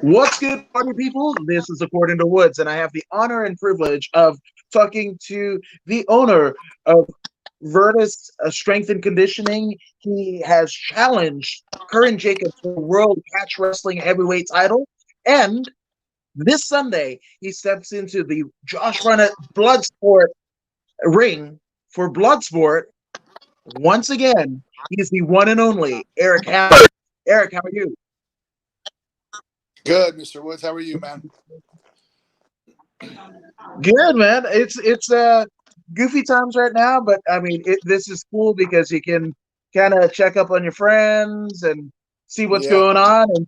What's good, party people? This is According to Woods, and I have the honor and privilege of talking to the owner of Virtus Strength and Conditioning. He has challenged Curran Jacobs for the World Catch Wrestling Heavyweight title, and this Sunday he steps into the Josh Barnett Bloodsport ring for Bloodsport. Once again, he's the one and only Erik Hammer. Erik, how are you? Good, Mr. Woods. How are you, man? Good, man. It's goofy times right now, but I mean, this is cool because you can kind of check up on your friends and see what's Yeah, going on and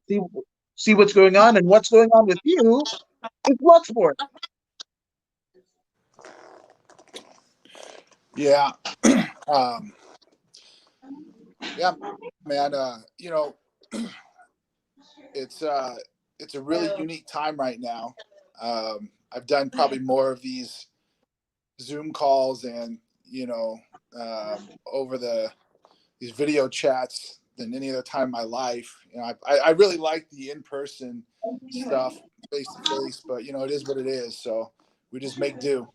see what's going on, and what's going on with you is Bloodsport. yeah, um, yeah, man. It's it's a really unique time right now. I've done probably more of these Zoom calls and over these video chats than any other time in my life. I really like the in-person stuff, face to face, but it is what it is. So we just make do.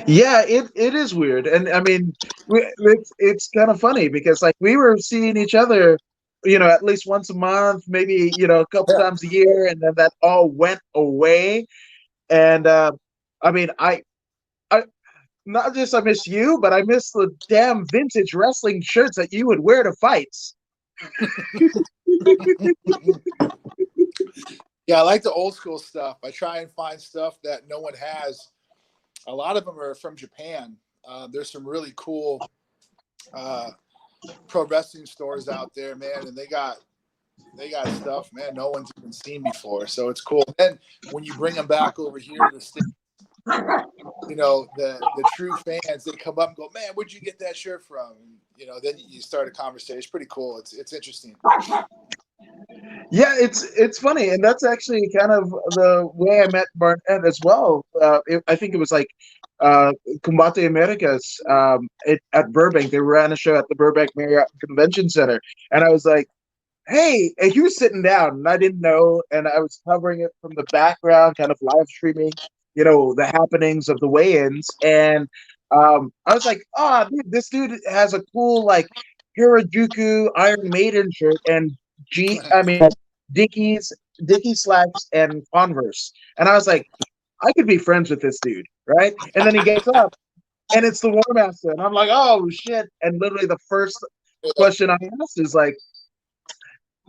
Yeah, it is weird, and I mean, it's kind of funny because like we were seeing each other, at least once a month, maybe a couple Yeah. times a year, and then that all went away. And I mean, I not just I miss you, but I miss the damn vintage wrestling shirts that you would wear to fights. Yeah, I like the old school stuff. I try and find stuff that no one has. A lot of them are from Japan. There's some really cool uh, pro wrestling stores out there, man, and they got stuff, man, no one's even seen before. So it's cool. And when you bring them back over here to the States, the true fans, they come up and go, man, where'd you get that shirt from? And, then you start a conversation. It's pretty cool. It's interesting. Yeah, it's funny, and that's actually kind of the way I met Barnett as well. I think it was like Combate Americas at Burbank. They ran a show at the Burbank Marriott Convention Center, and I was like, "Hey!" And he was sitting down, and I didn't know, and I was covering it from the background, kind of live streaming, the happenings of the weigh-ins, and I was like, "Oh, dude, this dude has a cool like Harajuku Iron Maiden shirt and I mean Dickies, Dickies slacks and Converse." And I was like, I could be friends with this dude, right? And then he gets up and it's the War Master. And I'm like, oh shit. And literally the first question I asked is like,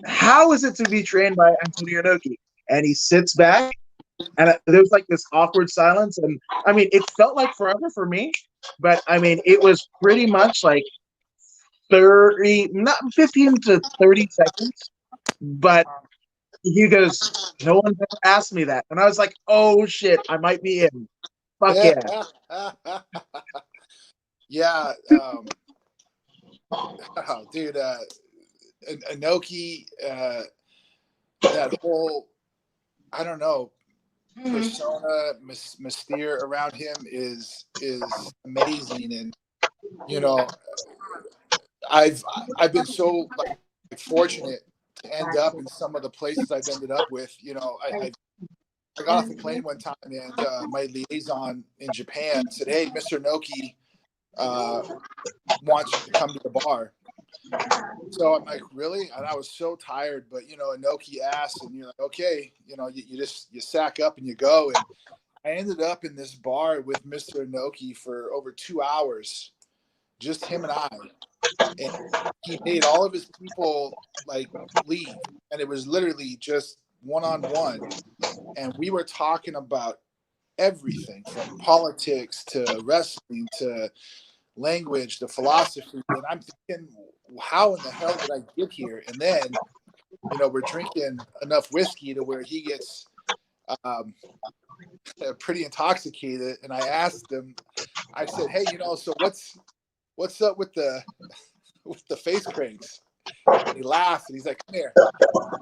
how is it to be trained by Antonio Inoki? And he sits back and there's like this awkward silence. And I mean, it felt like forever for me, but I mean, it was pretty much like 30, not 15 to 30 seconds. But he goes, no one ever asked me that. And I was like, oh shit, I might be in. Fuck Yeah. yeah. Yeah. Dude, Inoki, that whole, I don't know, persona, mystere around him is amazing. And, I've been so fortunate to end up in some of the places I've ended up with. I got off the plane one time, and my liaison in Japan said, "Hey, Mr. Inoki wants you to come to the bar." So I'm like, "Really?" And I was so tired, but Inoki asked, and you're like, "Okay," you sack up and you go. And I ended up in this bar with Mr. Inoki for over 2 hours, just him and I. And he made all of his people like leave, and it was literally just one-on-one. And we were talking about everything from politics to wrestling to language to philosophy. And I'm thinking, how in the hell did I get here? And then, we're drinking enough whiskey to where he gets pretty intoxicated. And I asked him, I said, "Hey, so what's up with the face cranks?" And he laughed and he's like, "Come here."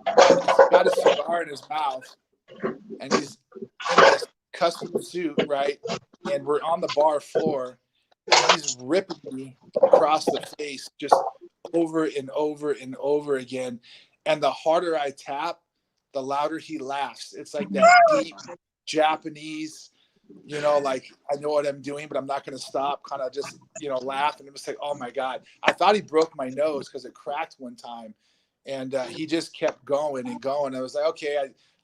And he's got a cigar in his mouth, and he's in this custom suit, right? And we're on the bar floor, and he's ripping me across the face just over and over and over again. And the harder I tap, the louder he laughs. It's like that deep Japanese, like I know what I'm doing, but I'm not going to stop. Kind of just, laugh. And it was like, oh my God, I thought he broke my nose because it cracked one time. And he just kept going and going. I was like, okay,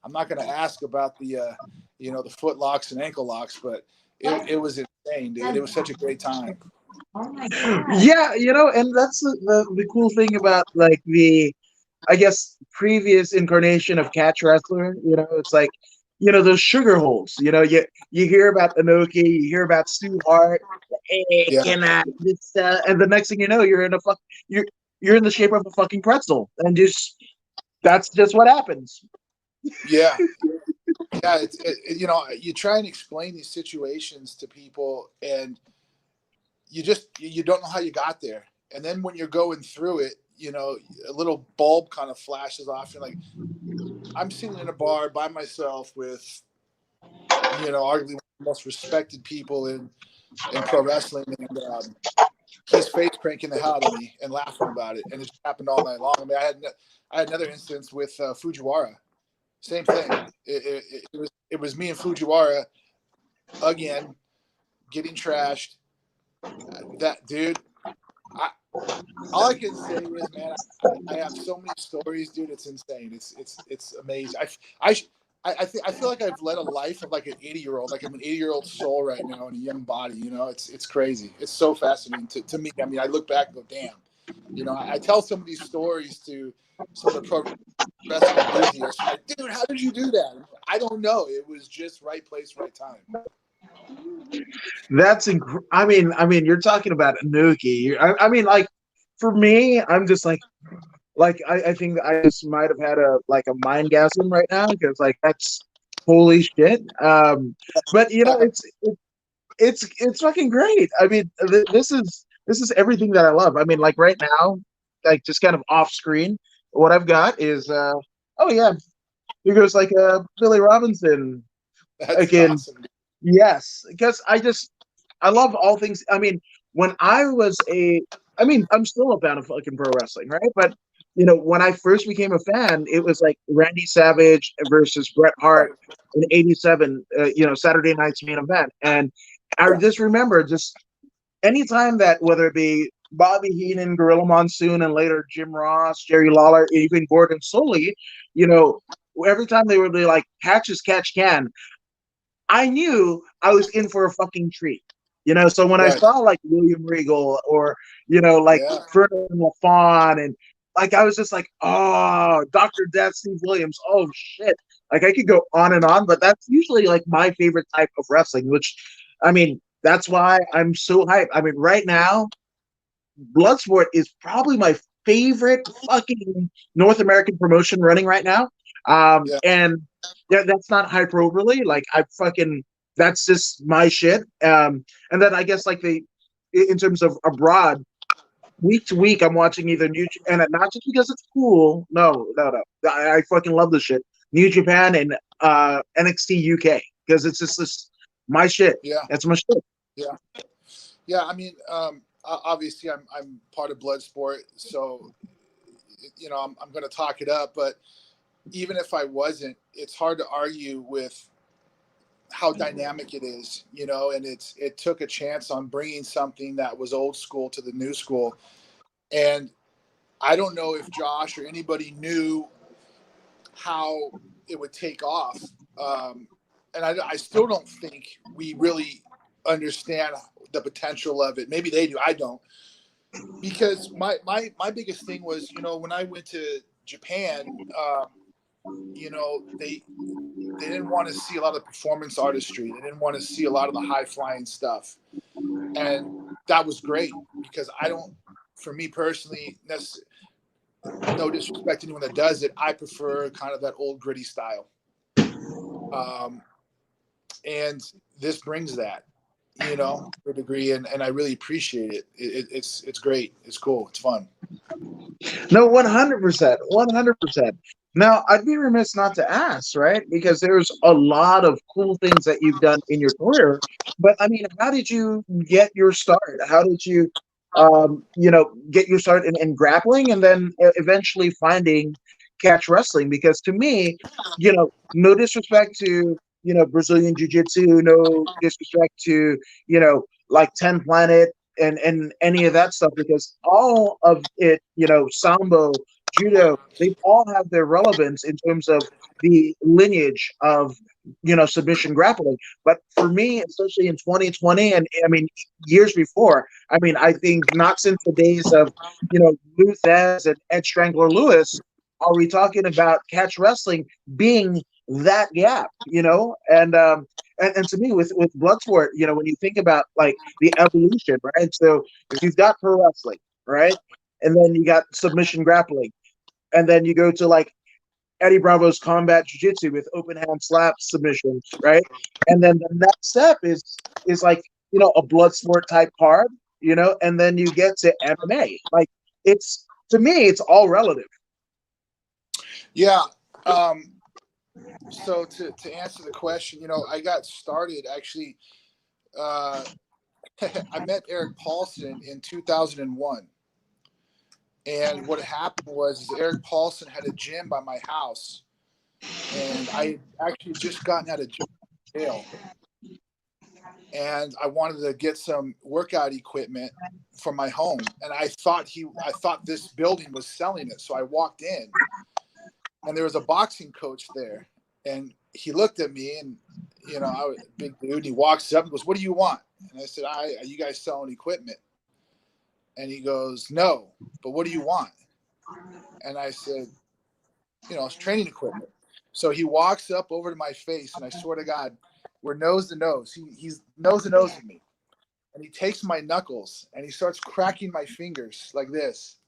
I'm not going to ask about the, the foot locks and ankle locks, but it was insane, dude. It was such a great time. Yeah, and that's the cool thing about like the, I guess, previous incarnation of catch wrestler. It's like, those sugar holes. You hear about Inoki, you hear about Stu Hart, Yeah. and the next thing you know, you're in the shape of a fucking pretzel, and just that's just what happens. Yeah. Yeah. You try and explain these situations to people, and you don't know how you got there. And then when you're going through it, a little bulb kind of flashes off. You're like, I'm sitting in a bar by myself with, arguably one of the most respected people in pro wrestling. And he's face cranking the hell out of me and laughing about it. And it just happened all night long. I mean, I had another instance with Fujiwara. Same thing. It was me and Fujiwara again, getting trashed. That dude, all I can say is, man, I have so many stories, dude. It's insane. It's amazing. I feel like I've led a life of like an 80-year-old, like I'm an 80-year-old soul right now in a young body. It's crazy. It's so fascinating to me. I mean, I look back and go, damn. I tell some of these stories to some of the pro wrestling enthusiasts. I'm like, dude, how did you do that? I don't know. It was just right place, right time. That's I mean, you're talking about Anuki. I mean, like, for me, I'm just like I think I just might have had a mind gasm right now, because like that's holy shit. But it's fucking great. I mean, this is everything that I love. I mean, like right now, like just kind of off screen, what I've got is oh yeah, here goes like Billy Robinson That's again. awesome. Yes, because I love all things. I mean, when I was I'm still a fan of fucking pro wrestling, right? But when I first became a fan, it was like Randy Savage versus Bret Hart in '87. Saturday night's main event, and I just remember just anytime that, whether it be Bobby Heenan, Gorilla Monsoon, and later Jim Ross, Jerry Lawler, even Gordon Soley, every time they would be like catch as catch can, I knew I was in for a fucking treat. So when I Right. saw like William Regal or, like Yeah. Ferdinand LaFawn, and like I was just like, oh, Dr. Death, Steve Williams, oh shit. Like I could go on and on, but that's usually like my favorite type of wrestling, which I mean, that's why I'm so hyped. I mean, right now, Bloodsport is probably my favorite fucking North American promotion running right now. Yeah. And yeah, that's not hyper overly. Like I fucking, that's just my shit. And then I guess like in terms of abroad, week to week, I'm watching either and not just because it's cool. No, no, no. I fucking love this shit. New Japan and NXT UK, because it's just this my shit. Yeah. That's my shit. Yeah. Yeah. I mean, obviously I'm part of Bloodsport, so I'm going to talk it up. But even if I wasn't, it's hard to argue with how dynamic it is, and it took a chance on bringing something that was old school to the new school. And I don't know if Josh or anybody knew how it would take off. And I still don't think we really understand the potential of it. Maybe they do. I don't. Because my biggest thing was, when I went to Japan, they didn't want to see a lot of performance artistry. They didn't want to see a lot of the high flying stuff. And that was great, because for me personally, no disrespect to anyone that does it, I prefer kind of that old gritty style. And this brings that, to a degree, and I really appreciate it. It's great. It's cool. It's fun. No, 100%, 100%. Now, I'd be remiss not to ask, right? Because there's a lot of cool things that you've done in your career. But I mean, how did you get your start? How did you, get your start in grappling, and then eventually finding catch wrestling, because to me, no disrespect to Brazilian jiu-jitsu, no disrespect to like 10 Planet and any of that stuff, because all of it, sambo, judo, they all have their relevance in terms of the lineage of submission grappling. But for me, especially in 2020, and I mean years before, I mean, I think not since the days of Luthez and Ed Strangler Lewis are we talking about catch wrestling being that gap, and to me with Bloodsport, when you think about like the evolution, right? So you've got pro wrestling, right? And then you got submission grappling, and then you go to like Eddie Bravo's combat jiu-jitsu with open hand slap submissions, right? And then the next step is like, a blood sport type card, and then you get to MMA. Like, it's, to me, it's all relative. Yeah. So to answer the question, I got started actually. I met Erik Paulson in 2001. And what happened was Erik Paulson had a gym by my house, and I actually just gotten out of jail, and I wanted to get some workout equipment for my home, and I thought this building was selling it, so I walked in, and there was a boxing coach there, and he looked at me, and I was a big dude, and he walks up and goes, "What do you want?" And I said, "Are you guys selling equipment?" And he goes, "No, but what do you want?" And I said, it's training equipment. So he walks up over to my face, and I swear to God, we're nose to nose. He's nose to nose with me. And he takes my knuckles, and he starts cracking my fingers like this.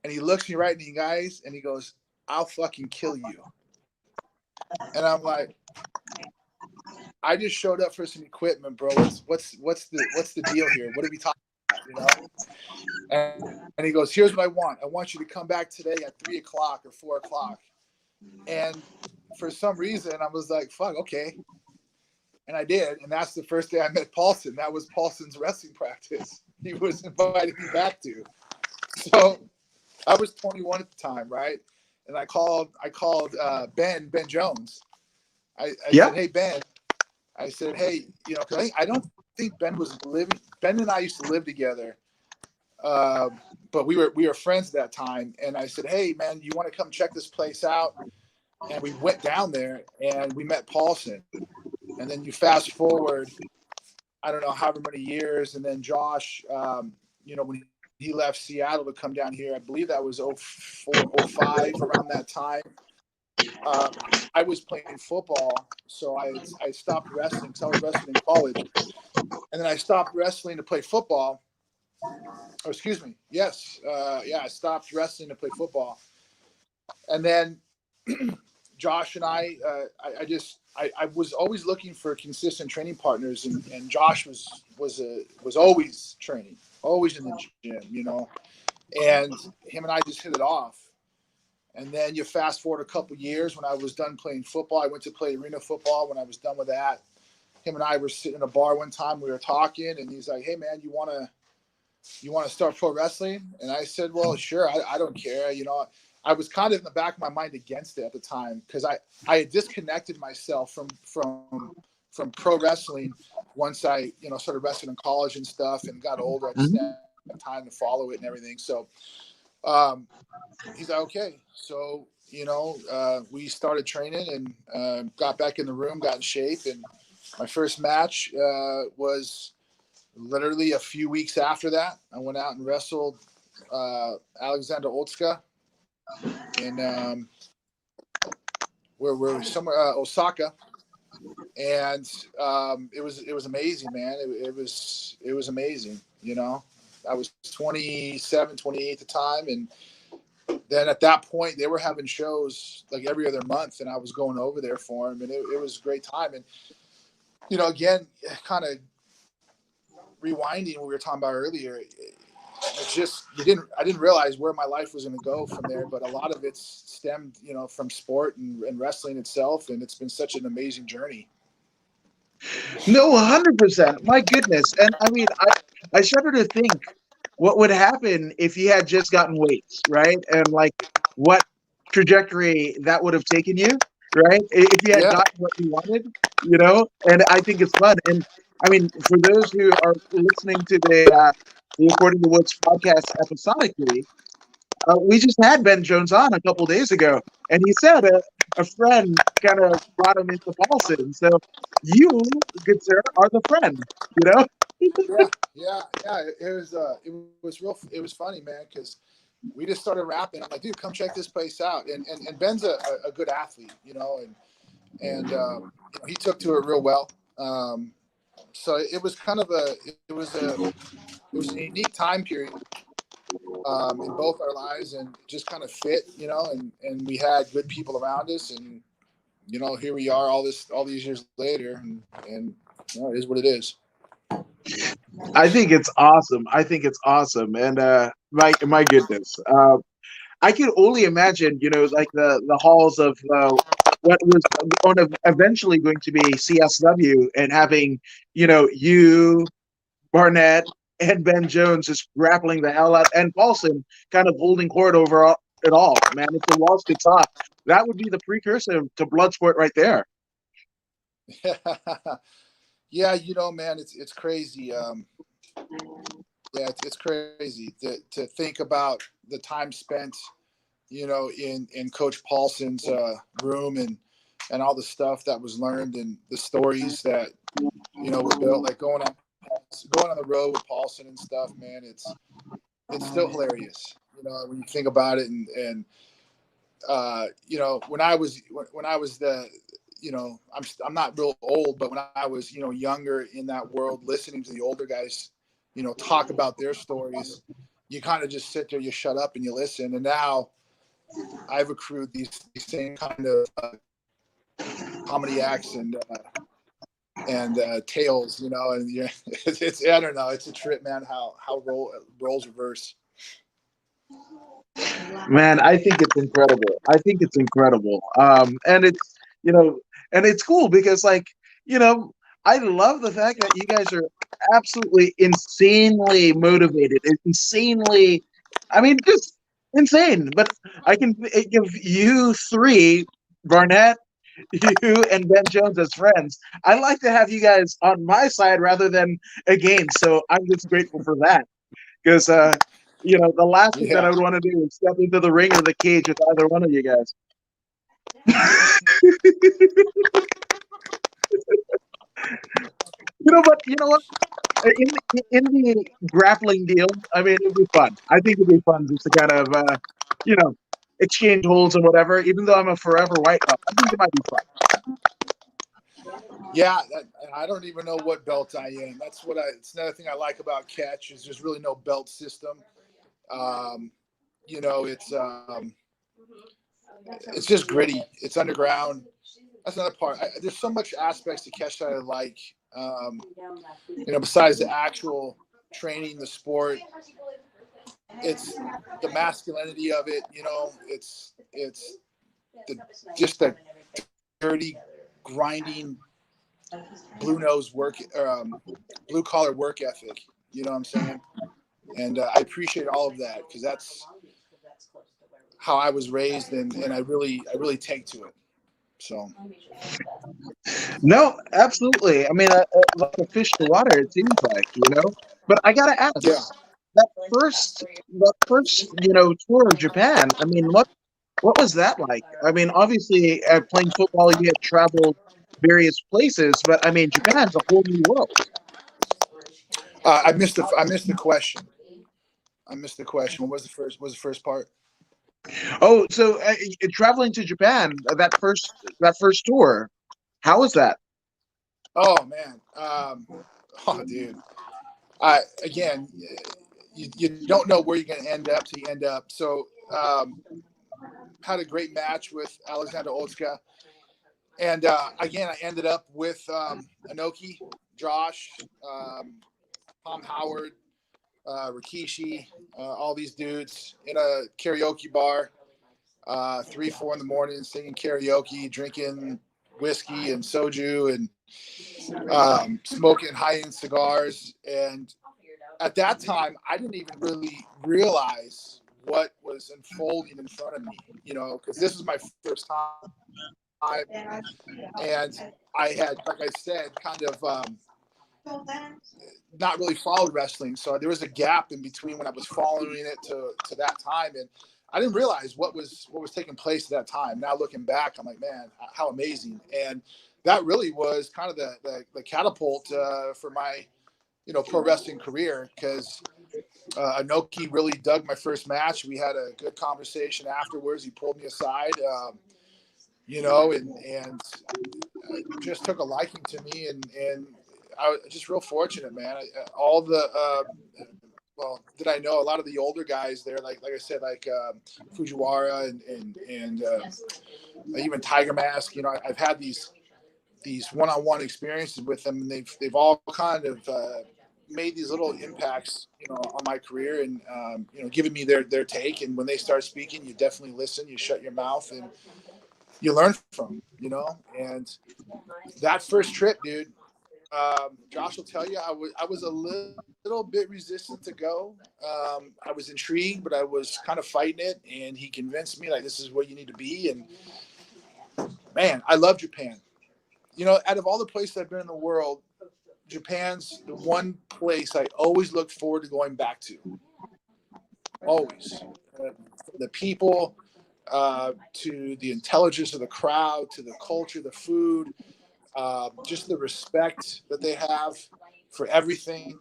And he looks me right in the eyes, and he goes, "I'll fucking kill you." And I'm like, I just showed up for some equipment, bro. What's the deal here? What are we talking about, And he goes, "Here's what I want. I want you to come back today at 3 o'clock or 4 o'clock. And for some reason, I was like, fuck, okay. And I did. And that's the first day I met Paulson. That was Paulson's wrestling practice he was inviting me back to. So I was 21 at the time, right? And I called Ben Jones. I said, "Hey, Ben." I said, "Hey, cause I don't think Ben was living. Ben and I used to live together. But we were friends at that time." And I said, "Hey, man, you want to come check this place out?" And we went down there and we met Paulson. And then you fast forward, I don't know, however many years. And then Josh, when he left Seattle to come down here, I believe that was 04, 05, around that time. I was playing football, so I stopped wrestling because I was wrestling in college. And then I stopped wrestling to play football. Or excuse me. Yes. I stopped wrestling to play football. And then Josh and I was always looking for consistent training partners, and Josh was always training, always in the gym, and him and I just hit it off. And then you fast forward a couple years, when I was done playing football, I went to play arena football. When I was done with that, him and I were sitting in a bar one time, we were talking, and he's like, "Hey man, you want to start pro wrestling?" And I said, "Well, sure. I don't care." I was kind of in the back of my mind against it at the time, because I had disconnected myself from pro wrestling once I started wrestling in college and stuff, and got older. I just didn't have time to follow it and everything. So he's like, "Okay." So we started training and got back in the room, got in shape, and my first match was literally a few weeks after that. I went out and wrestled Alexander Otsuka in we're somewhere Osaka, and it was amazing, man. It was amazing. I was 27, 28 at the time, and then at that point they were having shows like every other month, and I was going over there for them, and it was a great time. And again, kind of rewinding what we were talking about earlier, it's just I didn't realize where my life was going to go from there, but a lot of it's stemmed from sport and wrestling itself, and it's been such an amazing journey. No, 100%. My goodness. And I mean, I shudder to think what would happen if he had just gotten weights, right? And like what trajectory that would have taken you, right? If you had Yeah, gotten what you wanted, and I think it's fun. And I mean, for those who are listening to the According to Woods podcast episodically, we just had Ben Jones on a couple days ago, and he said a friend kind of brought him into Paulson. So you, good sir, are the friend, you know? yeah. It was funny, man, because we just started rapping. I'm like, dude, come check this place out. And Ben's a good athlete, and he took to it real well. So it was kind of it was a unique time period in both our lives, and just kind of fit, and we had good people around us, and here we are all these years later, and it is what it is. I think it's awesome. I think it's awesome, and my goodness, I can only imagine, like the halls of what was eventually going to be CSW, and having, you, Barnett, and Ben Jones just grappling the hell out, and Paulson kind of holding court over it all. Man, if the walls could talk, that would be the precursor to Bloodsport right there. Yeah, man, it's crazy. Yeah, it's crazy to think about the time spent, in Coach Paulson's room, and all the stuff that was learned, and the stories that were built, like going on the road with Paulson and stuff. Man, it's still hilarious, when you think about it, and when I was the I'm not real old, but when I was younger in that world, listening to the older guys talk about their stories, you kind of just sit there, you shut up and you listen. And now I've accrued these same kind of comedy acts and tales, and it's I don't know, it's a trip, man, how roles reverse. Man, I think it's incredible. I think it's incredible. And it's, and it's cool because, like, you know, I love the fact that you guys are absolutely insanely motivated, insanely, I mean, just insane. But I can give you three, Barnett, you, and Ben Jones as friends. I like to have you guys on my side rather than against. So I'm just grateful for that because the last thing that I Yeah. would want to do is step into the ring or the cage with either one of you guys. But you know what? In the grappling deal, I mean, it'd be fun. I think it'd be fun just to kind of, you know, exchange holds and whatever. Even though I'm a forever white belt, I think it might be fun. Yeah, I don't even know what belt I am. It's another thing I like about catch is there's really no belt system. Um, it's just gritty. It's underground. That's another part. There's so much aspects to catch that I like. Um, Besides the actual training, the sport, it's the masculinity of it. It's the just the dirty, grinding, blue collar work ethic. You know what I'm saying? And I appreciate all of that because that's how I was raised, and I really take to it. So No, absolutely. I mean, like a fish to water, it seems like, But I gotta ask, yeah. that first, tour of Japan. I mean, what was that like? I mean, obviously, playing football, you had traveled various places, but I mean, Japan's a whole new world. I missed the question. I missed the question. What was the first? What was the first part? Oh, so traveling to Japan, that first tour, how was that? Oh man. Oh dude. I again, you don't know where you're going to end up till you end up. So had a great match with Alexander Otska, and again, I ended up with Inoki, Josh, Tom Howard, Rikishi, all these dudes in a karaoke bar, 3, 4 in the morning, singing karaoke, drinking whiskey and soju, and smoking high-end cigars. And at that time, I didn't even really realize what was unfolding in front of me, you know, because this was my first time, and I had, like I said, kind of not really followed wrestling, so there was a gap in between when I was following it to that time, and I didn't realize what was taking place at that time. Now looking back, I'm like, man, how amazing! And that really was kind of the catapult for my, you know, pro wrestling career, because Inoki really dug my first match. We had a good conversation afterwards. He pulled me aside, you know, and just took a liking to me, and I was just real fortunate, man. All the well, did I know a lot of the older guys there, like I said, like Fujiwara and even Tiger Mask. You know, I've had these one-on-one experiences with them, and they've all kind of made these little impacts, you know, on my career, and you know, giving me their take. And when they start speaking, you definitely listen. You shut your mouth and you learn from them, you know. And that first trip, dude, Josh will tell you, I was a little bit resistant to go. I was intrigued, but I was kind of fighting it, and he convinced me like this is where you need to be. And man, I love Japan. You know, out of all the places I've been in the world, Japan's the one place I always look forward to going back to. Always. The people, to the intelligence of the crowd, to the culture, the food, just the respect that they have for everything.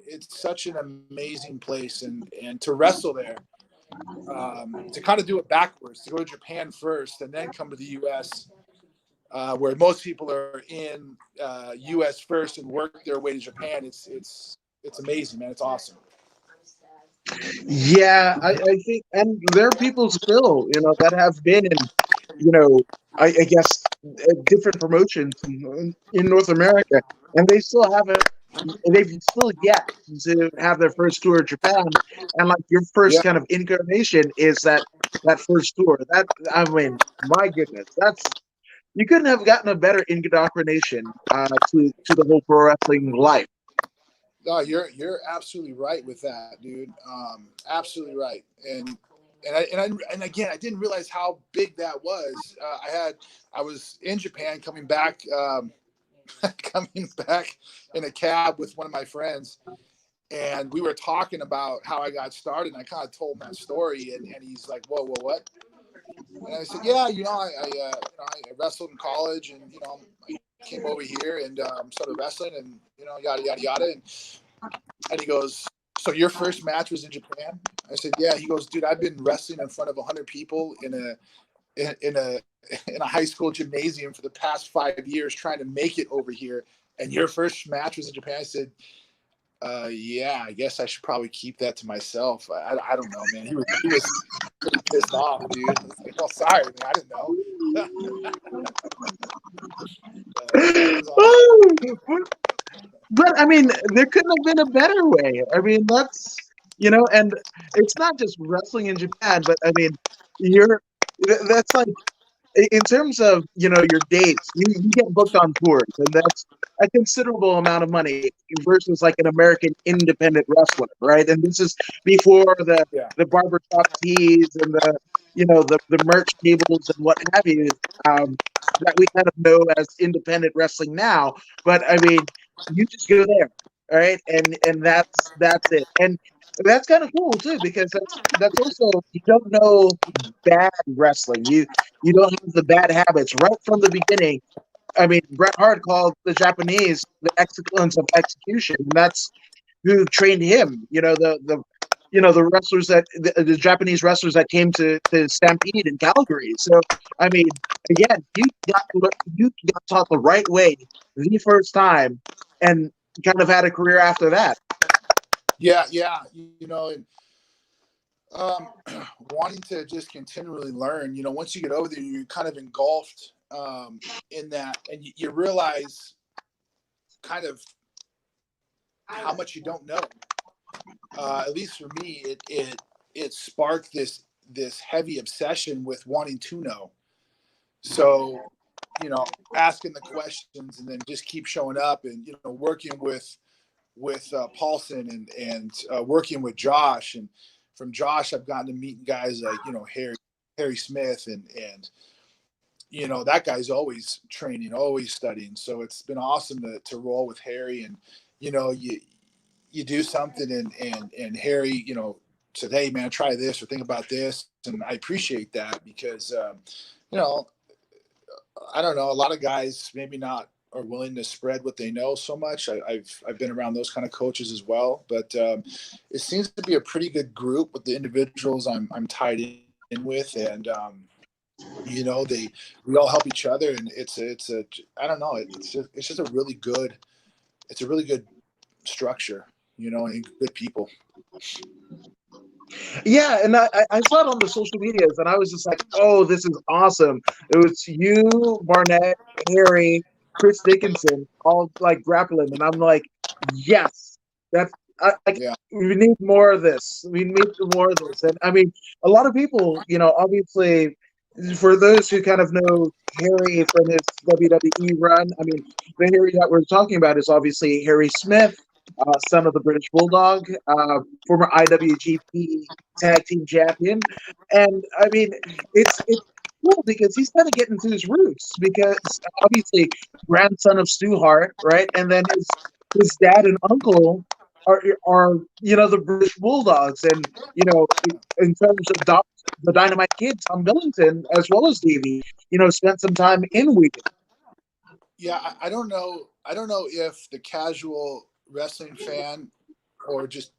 It's such an amazing place, and to wrestle there, to kind of do it backwards, to go to Japan first and then come to the U.S., where most people are in U.S. first and work their way to Japan. It's amazing, man. It's awesome. Yeah, I think, and there are people still, you know, that have been in, you know, I guess different promotions in North America, and they still haven't, they've still yet to have their first tour of Japan, and like your first Yeah, kind of incarnation is that first tour. That, I mean, my goodness, that's, you couldn't have gotten a better indoctrination to the whole pro wrestling life. no, you're absolutely right with that, dude. Absolutely right. And again, I didn't realize how big that was. I was in Japan coming back, coming back in a cab with one of my friends, and we were talking about how I got started. And I kind of told him that story, and he's like, "Whoa, whoa, what?" And I said, "Yeah, you know, I wrestled in college, and you know, I came over here and started wrestling, and you know, yada yada yada." And he goes, "So your first match was in Japan?" I said, "Yeah." He goes, "Dude, I've been wrestling in front of 100 people in a high school gymnasium for the past 5 years, trying to make it over here, and your first match was in Japan." I said, "Yeah, I guess I should probably keep that to myself." I don't know, man. He was pretty pissed off, dude. I was like, "Oh, sorry, man. I didn't know." It was awesome. But I mean, there couldn't have been a better way. I mean, that's, you know, and it's not just wrestling in Japan, but I mean, you're, that's like, in terms of, you know, your dates, you get booked on tours, and that's a considerable amount of money versus like an American independent wrestler, right? And this is before Yeah. the barbershop tees and the, you know, the merch tables and what have you, um, that we kind of know as independent wrestling now. But I mean, you just go there, all right, and that's it, and that's kind of cool too, because that's also, you don't know bad wrestling. You don't have the bad habits right from the beginning. I mean, Bret Hart called the Japanese the excellence of execution, and that's who trained him. You know, the you know, the wrestlers that the Japanese wrestlers that came to Stampede in Calgary. So I mean, again, you got taught the right way the first time, and kind of had a career after that. Yeah, yeah. You know, and um, wanting to just continually learn. You know, once you get over there, you're kind of engulfed in that, and you realize kind of how much you don't know. At least for me, it sparked this heavy obsession with wanting to know. So, you know, asking the questions and then just keep showing up, and you know, working with Paulson and working with Josh, and from Josh, I've gotten to meet guys like, Harry Smith and that guy's always training, always studying. So it's been awesome to roll with Harry, and you do something and Harry, said, hey man, try this or think about this. And I appreciate that because, I don't know, a lot of guys maybe not are willing to spread what they know so much. I've been around those kind of coaches as well, but it seems to be a pretty good group with the individuals I'm tied in with, and we all help each other, and it's a I don't know, it's just a really good structure, and good people. Yeah, and I saw it on the social medias, and I was just like, "Oh, this is awesome!" It was you, Barnett, Harry, Chris Dickinson, all like grappling, and I'm like, "Yes, that's Yeah. we need more of this. We need more of this." And I mean, a lot of people, obviously, for those who kind of know Harry from his WWE run, I mean, the Harry that we're talking about is obviously Harry Smith, son of the British Bulldog, former IWGP Tag Team Champion, and I mean, it's cool because he's kind of getting to his roots because obviously grandson of Stu Hart, right, and then his dad and uncle are the British Bulldogs, and in terms of the Dynamite Kid, Tom Millington, as well as Davey, spent some time in Wigan. Yeah, I don't know. I don't know if the casual wrestling fan or just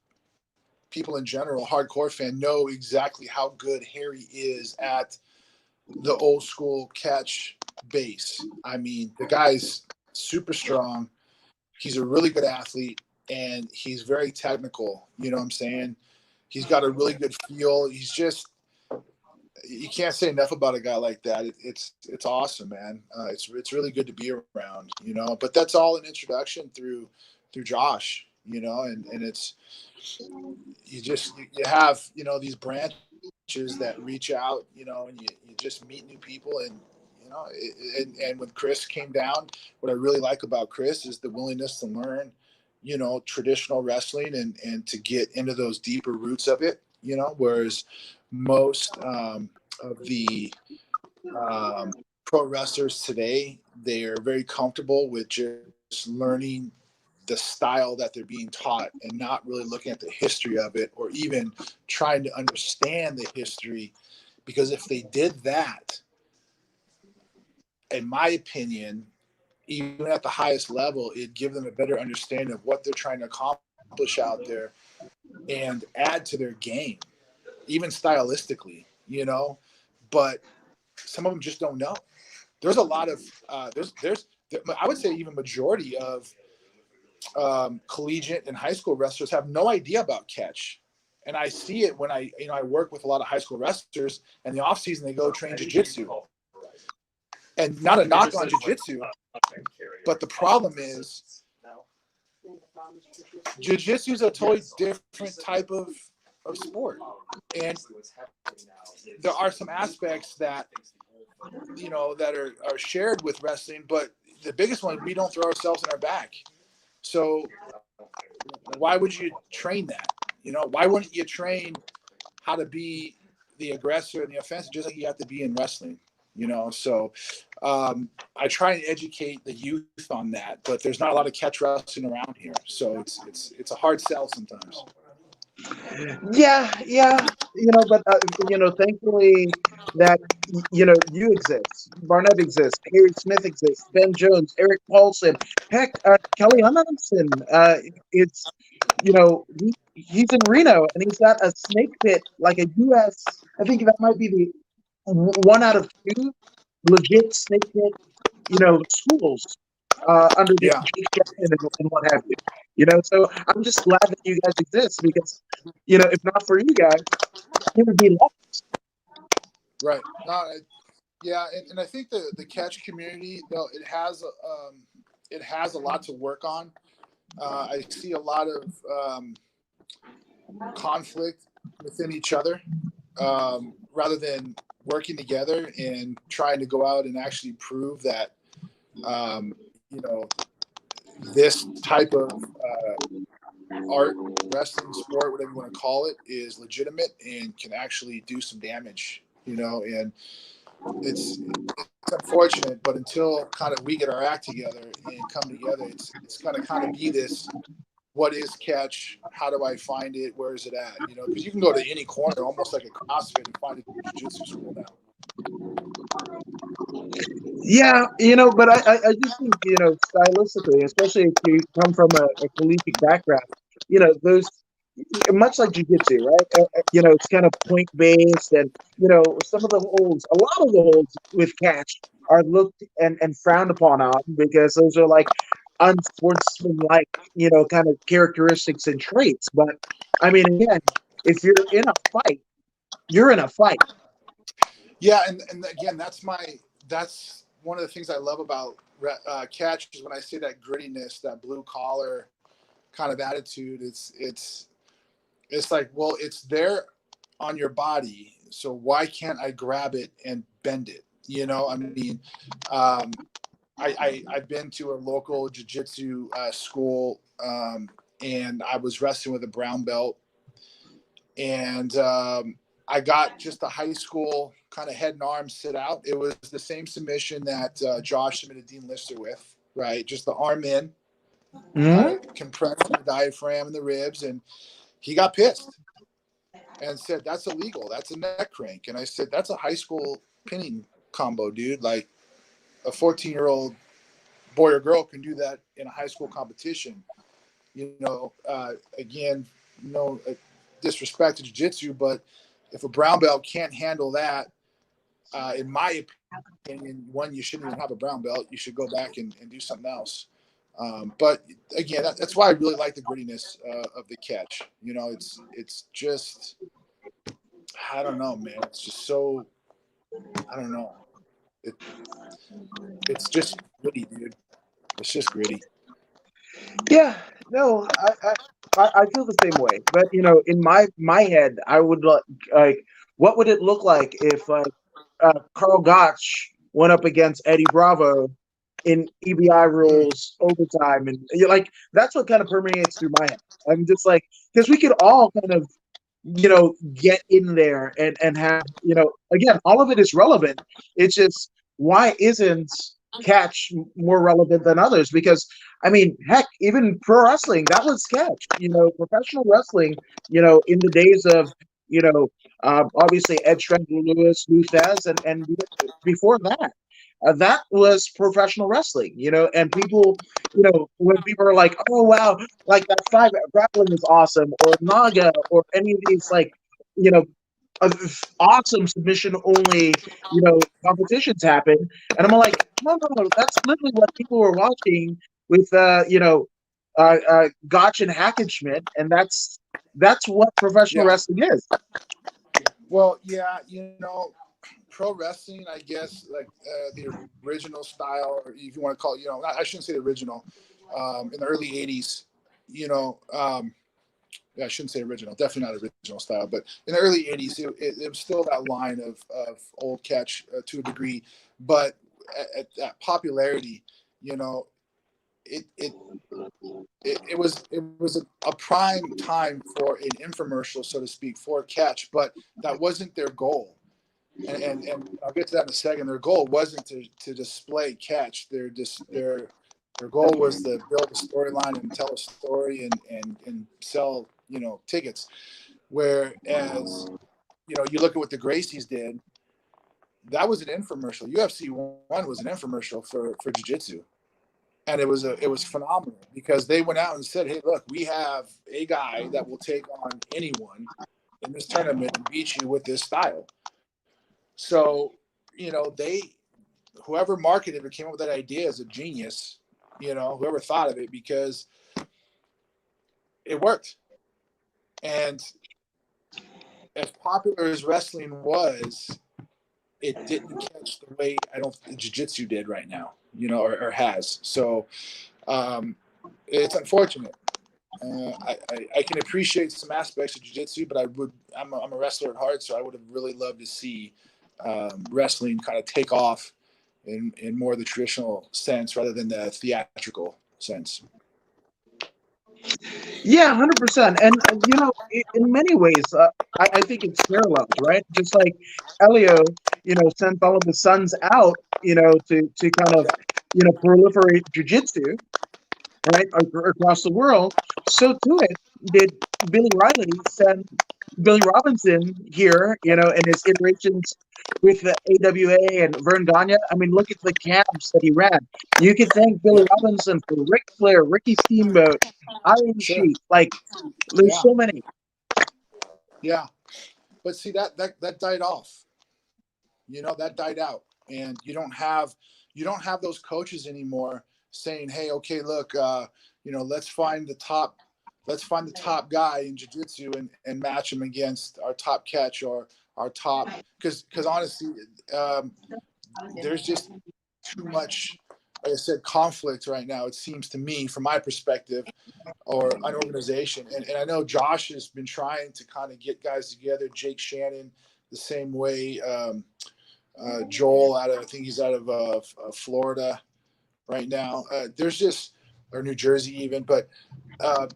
people in general, hardcore fan, know exactly how good Harry is at the old school catch base. I mean, the guy's super strong. He's a really good athlete, and he's very technical. You know what I'm saying? He's got a really good feel. You can't say enough about a guy like that. It's awesome, man. It's really good to be around, But that's all an introduction through Josh, and it's you have these branches that reach out, and you just meet new people, and and when Chris came down, what I really like about Chris is the willingness to learn, traditional wrestling and to get into those deeper roots of it, whereas most of the pro wrestlers today, they are very comfortable with just learning the style that they're being taught and not really looking at the history of it or even trying to understand the history. Because if they did that, in my opinion, even at the highest level, it'd give them a better understanding of what they're trying to accomplish out there and add to their game, even stylistically, But some of them just don't know. There's a lot of I would say even majority of collegiate and high school wrestlers have no idea about catch. And I see it when I work with a lot of high school wrestlers, and the off season they go train jiu-jitsu. And not a knock on jiu-jitsu, but the problem is jiu-jitsu is a totally different type of sport. And there are some aspects that that are shared with wrestling, but the biggest one, we don't throw ourselves in our back. So why would you train that? Why wouldn't you train how to be the aggressor and the offensive just like you have to be in wrestling? So I try and educate the youth on that, but there's not a lot of catch wrestling around here, so it's a hard sell sometimes. Yeah, but thankfully that you exist, Barnett exists, Harry Smith exists, Ben Jones, Eric Paulson, heck, Kelly Huntington. It's he's in Reno and he's got a snake pit, like a U.S. I think that might be the one out of two legit snake pit, schools under the Jake Jackson and what have you. So I'm just glad that you guys exist because, if not for you guys, it would be lost. Right. Yeah, and I think the catch community, though, it has a lot to work on. I see a lot of conflict within each other rather than working together and trying to go out and actually prove that this type of art, wrestling, sport, whatever you want to call it, is legitimate and can actually do some damage, and it's unfortunate, but until kind of we get our act together and come together, it's going to kind of be this, what is catch? How do I find it? Where is it at? Because you can go to any corner, almost like a CrossFit, and find a jiu-jitsu school now. Yeah, but I just think, stylistically, especially if you come from a collegiate background, those, much like jujitsu, right? It's kind of point based, and some of the holds, a lot of the holds with catch are looked and frowned upon on, because those are like unsportsmanlike, kind of characteristics and traits. But I mean, again, if you're in a fight, you're in a fight. Yeah, and again, that's one of the things I love about catch, is when I say that grittiness, that blue collar kind of attitude. It's like, well, it's there on your body, so why can't I grab it and bend it? I mean, I've been to a local jiu-jitsu school, and I was wrestling with a brown belt, and I got just a high school kind of head and arm sit out. It was the same submission that Josh submitted Dean Lister with, right? Just the arm in, kind of compressing the diaphragm and the ribs. And he got pissed and said, "That's illegal. That's a neck crank." And I said, "That's a high school pinning combo, dude. Like, a 14-year-old boy or girl can do that in a high school competition." Again, no disrespect to jiu-jitsu, but if a brown belt can't handle that, in my opinion, one, you shouldn't even have a brown belt. You should go back and do something else. But again, that's why I really like the grittiness of the catch. It's just, I don't know, man. It's just so, I don't know. It's just gritty, dude. It's just gritty. Yeah, no, I feel the same way. But in my head, I would like, what would it look like if Carl Gotch went up against Eddie Bravo in EBI rules overtime, and like that's what kind of permeates through my head. I'm just like, because we could all kind of get in there and have, again, all of it is relevant. It's just, why isn't catch more relevant than others? Because I mean, heck, even pro wrestling, that was catch. Professional wrestling, in the days of, obviously Ed Strangler Lewis, Lou Thesz, and before that, that was professional wrestling. And people, when people are like, "Oh wow, like that five grappling is awesome," or Naga, or any of these, like, you know awesome submission only, competitions happen, and I'm like, no, that's literally what people were watching with Gotch and Hackenschmidt, and that's what professional wrestling is. Well, yeah, pro wrestling, I guess, like the original style, or if you want to call it, I shouldn't say the original, in the early 80s, I shouldn't say original, definitely not original style, but in the early 80s, it was still that line of old catch to a degree, but at that popularity, it was a prime time for an infomercial, so to speak, for catch, but that wasn't their goal. And I'll get to that in a second. Their goal wasn't to display catch. Their goal was to build a storyline and tell a story and sell tickets. Whereas you look at what the Gracies did. That was an infomercial. UFC 1 was an infomercial for jiu-jitsu. And it was phenomenal, because they went out and said, "Hey, look, we have a guy that will take on anyone in this tournament and beat you with this style." So, whoever marketed or came up with that idea is a genius, whoever thought of it, because it worked. And as popular as wrestling was, it didn't catch the way I don't think jiu-jitsu did right now, or has. So it's unfortunate. I can appreciate some aspects of jiu-jitsu, but I'm a wrestler at heart, so I would have really loved to see wrestling kind of take off in more of the traditional sense rather than the theatrical sense. Yeah, 100%. And in many ways, I think it's parallels, right? Just like Elio, sent all of his sons out, to kind of, proliferate jujitsu, right, across the world. So to it did Billy Riley send Billy Robinson here, in his iterations with the AWA and Vern Gagne. I mean, look at the camps that he ran. You could thank Billy Yeah, Robinson for Ric Flair, Ricky Steamboat, Iron sure. Sheik. Like, there's Yeah, so many. yeah. But see that died off. That died out, and you don't have those coaches anymore saying, "Hey, okay, look, let's find the top guy in jiu-jitsu and match him against our top catch or our top." Because honestly, um, there's just too much, like I said, conflict right now. It seems to me, from my perspective, or an organization. And I know Josh has been trying to kind of get guys together. Jake Shannon, the same way. Joel I think he's out of Florida right now. There's just, or New Jersey even, but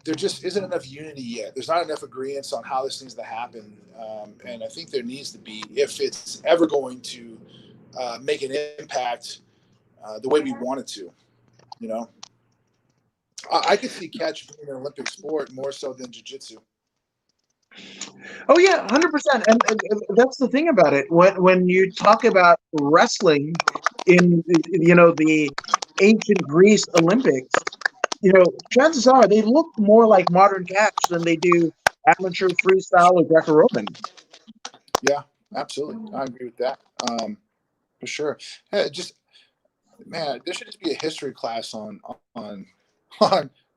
there just isn't enough unity yet. There's not enough agreements on how this needs to happen, and I think there needs to be if it's ever going to make an impact the way we want it to. You know, I could see catch being an Olympic sport more so than jiu-jitsu. Oh yeah, 100%. And that's the thing about it. When you talk about wrestling in the ancient Greece Olympics, chances are they look more like modern catch than they do amateur freestyle or Greco-Roman. Yeah, absolutely, I agree with that, for sure. Hey, just man, there should just be a history class on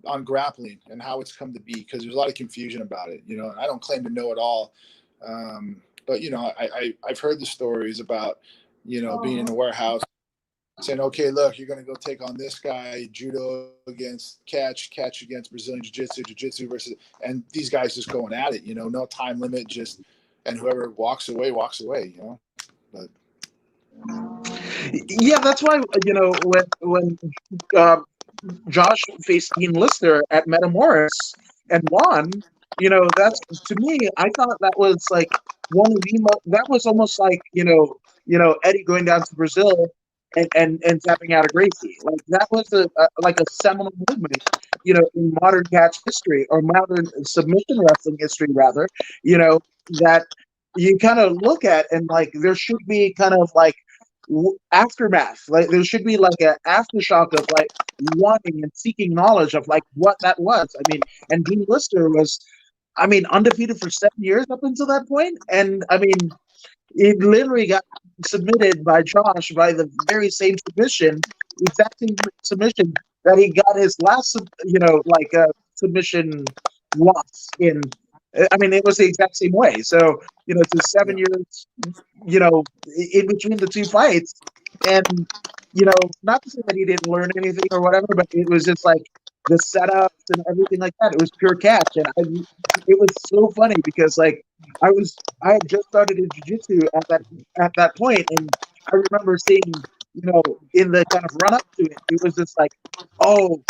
on grappling and how it's come to be because there's a lot of confusion about it. And I don't claim to know it all, but I've heard the stories about being in a warehouse saying, okay, look, you're going to go take on this guy, judo against catch against Brazilian jiu-jitsu versus, and these guys just going at it. No time limit, just and whoever walks away walks away. But Yeah, that's why when uh, Josh faced Dean Lister at Metamoris and won. That's to me. I thought that was like one of the that was almost like Eddie going down to Brazil and tapping out a Gracie. Like that was like a seminal movement, in modern catch history or modern submission wrestling history rather. That you kind of look at and like there should be kind of like aftermath. Like there should be like an aftershock of like wanting and seeking knowledge of like what that was. I mean, and Dean Lister was, I mean, undefeated for 7 years up until that point, and I mean, it literally got submitted by Josh by the very same submission, exact same submission that he got his last, submission loss in. I mean, it was the exact same way. So, to yeah, 7 years, in between the two fights, and not to say that he didn't learn anything or whatever, but it was just like the setups and everything like that. It was pure catch, and it was so funny because like I had just started in jiu-jitsu at that point, and I remember seeing, in the kind of run up to it, it was just like, oh,